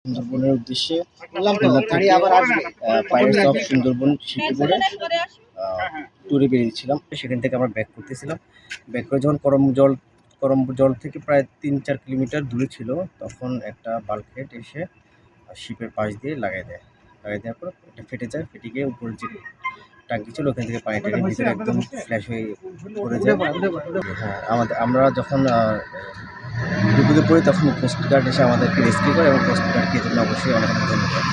সুন্দরবনের উদ্দেশ্যে pirates of Sundarban শিপে করে ট্যুরে বেরিয়েছিলাম। সেখান থেকে আমরা ব্যাক করতেছিলাম। ব্যাক করে যখন করম জল থেকে প্রায় ৩-৪ কিলোমিটার দূরে ছিল, তখন একটা বাল্কহেড এসে শিপের পাশ দিয়ে লাগাই দেওয়ার পর এটা ফেটে যায়। ফেটে গিয়ে উপরে যে টাঙ্কি ছিল ওখান থেকে পানি টেনে ভিতরে একদম ফ্ল্যাশ হয়ে পড়ে যায়। হ্যাঁ, আমরা যখন বিপদে পড়ি তখন কোস্টগার্ড এসে আমাদেরকে রেস্কিউ করে, এবং কোস্টগার্ডকে এর জন্য অবশ্যই অনেক ধন্যবাদ।